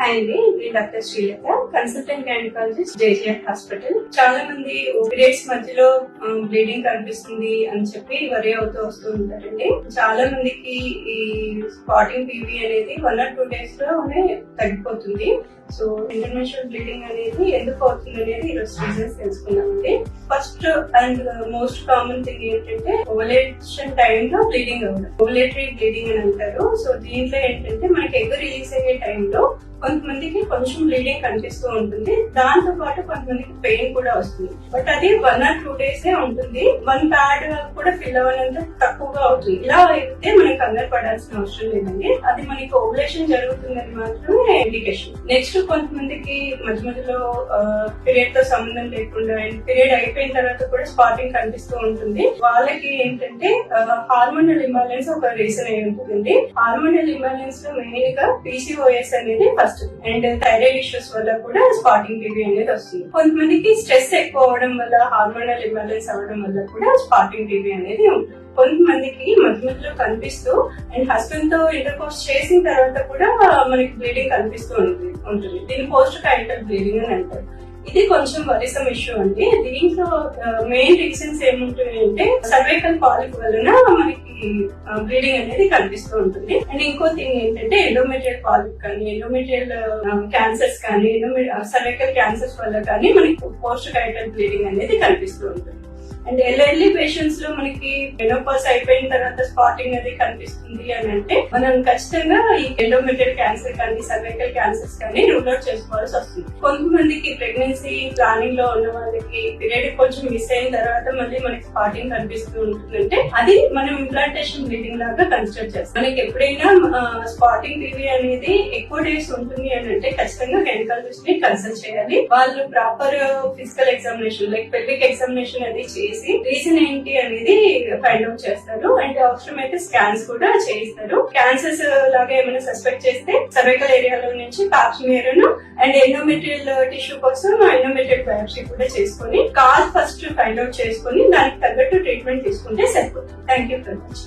Hi అండి, నేను doctor Srilatha, consultant gynaecologist JJF hospital. చాలా మంది పీరియడ్స్ మధ్యలో బ్లీడింగ్ కనిపిస్తుంది అని చెప్పి వరి అవుతూ వస్తూ ఉంటారండి. చాలా మందికి ఈ స్పాటింగ్ పీవీ అనేది 1 or 2 days లోనే తగ్గిపోతుంది. సో ఇంటర్మెన్షనల్ బ్లీడింగ్ అనేది ఎందుకు అవుతుంది అనేది ఈరోజు రీజన్స్ తెలుసుకున్నామండి. First and most common thing ఏంటంటే ఓవలేషన్ టైంలో బ్లీడింగ్ అవ్వడం, ఓవలేటరీ బ్లీడింగ్ అని అంటారు. సో దీంట్లో ఏంటంటే మనకి ఎగ్ రిలీజ్ అయ్యే టైంలో కొంతమందికి కొంచెం బ్లీడింగ్ కనిపిస్తూ ఉంటుంది. దాంతో పాటు కొంతమందికి పెయిన్ కూడా వస్తుంది. బట్ అది 1 or 2 days ఉంటుంది. 1 pad కూడా ఫిల్ అవ్వనంత తక్కువగా అవుతుంది. ఇలా అయితే మనకి కంగారు పడాల్సిన అవసరం లేదండి. అది మనకి ఓవలేషన్ జరుగుతుందని మాత్రమే ఇండికేషన్. నెక్స్ట్ కొంతమందికి మధ్య మధ్యలో పీరియడ్ తో సంబంధం లేకుండా పీరియడ్ అయిపోయిన తర్వాత కూడా స్పాటింగ్ కనిపిస్తూ ఉంటుంది. వాళ్ళకి ఏంటంటే హార్మోనల్ ఇంబాలెన్స్ ఒక రీజన్ అయి ఉంటుందండి. హార్మోనల్ ఇంబాలెన్స్ లో మెయిన్ గా PCOS అనేది ఫస్ట్ అండ్ థైరాయిడ్ ఇష్యూస్ వల్ల కూడా స్పాటింగ్ పీవీ అనేది వస్తుంది. కొంతమందికి స్ట్రెస్ ఎక్కువ అవడం వల్ల, హార్మోనల్ ఇంబాలెన్స్ అవడం వల్ల కూడా స్పాటింగ్ పీవీ అనేది ఉంటుంది. కొంతమందికి మధ్య మధ్యలో కనిపిస్తూ అండ్ హస్బెండ్ తో ఇంటర్ కోర్స్ చేసిన తర్వాత కూడా మనకి బ్లీడింగ్ కనిపిస్తూ ఉంటుంది. దీన్ని పోస్ట్ కైటల్ బ్లీడింగ్ అని అంటారు. ఇది కొంచెం వరిసం ఇష్యూ అండి. దీంట్లో మెయిన్ రీజన్స్ ఏముంటాయి అంటే సర్వైకల్ పాలిప్ వలన మనకి బ్లీడింగ్ అనేది కనిపిస్తూ ఉంటుంది. అండ్ ఇంకో థింగ్ ఏంటంటే ఎండోమెట్రియల్ పాలిప్ కానీ, ఎండోమెట్రియల్ క్యాన్సర్స్ కానీ, సర్వైకల్ క్యాన్సర్స్ వల్ల కానీ మనకి పోస్ట్ కైటల్ బ్లీడింగ్ అనేది కనిపిస్తూ ఉంటుంది. అండ్ ఎల్ఎల్ఈ పేషెంట్స్ లో మనకి మెనోపాజ్ అయిపోయిన తర్వాత స్పాటింగ్ అనేది కనిపిస్తుంది అని అంటే మనం ఖచ్చితంగా ఈ ఎండోమెట్రియల్ క్యాన్సర్ కానీ, సర్వైకల్ క్యాన్సర్స్ కానీ రూల్ అవుట్ చేసుకోవాల్సి వస్తుంది. కొంతమందికి ప్రెగ్నెన్సీ ప్లానింగ్ లో ఉన్న వాళ్ళకి పీరియడ్ కొంచెం మిస్ అయిన తర్వాత మళ్ళీ మనకి స్పాటింగ్ కనిపిస్తూ ఉంటుందంటే అది మనం ఇంప్లాంటేషన్ బ్లీడింగ్ లాగా కన్సిడర్ చేస్తాం. మనకి ఎప్పుడైనా స్పాటింగ్ పీవీ అనేది ఎక్కువ డేస్ ఉంటుంది అని అంటే ఖచ్చితంగా గైనకాలజిస్ట్ ని కన్సల్ట్ చేయాలి. వాళ్ళు proper physical examination like pelvic examination అది చేసి రీజన్ ఏంటి అనేది ఫైండ్ అవుట్ చేస్తారు. అండ్ అవసరమైతే స్కాన్స్ కూడా చేయిస్తారు. క్యాన్సర్స్ లాగా ఏమైనా సస్పెక్ట్ చేస్తే సర్వైకల్ ఏరియాలో నుంచి పాప్స్మియర్ అండ్ ఎండోమెట్రియల్ టిష్యూ కోసం ఎండోమెట్రియల్ బయాప్సీ కూడా చేసుకుని కాజ్ ఫస్ట్ ఫైండ్ అవుట్ చేసుకుని దానికి తగ్గట్టు ట్రీట్మెంట్ తీసుకుంటే సరిపోతుంది. Thank you very much.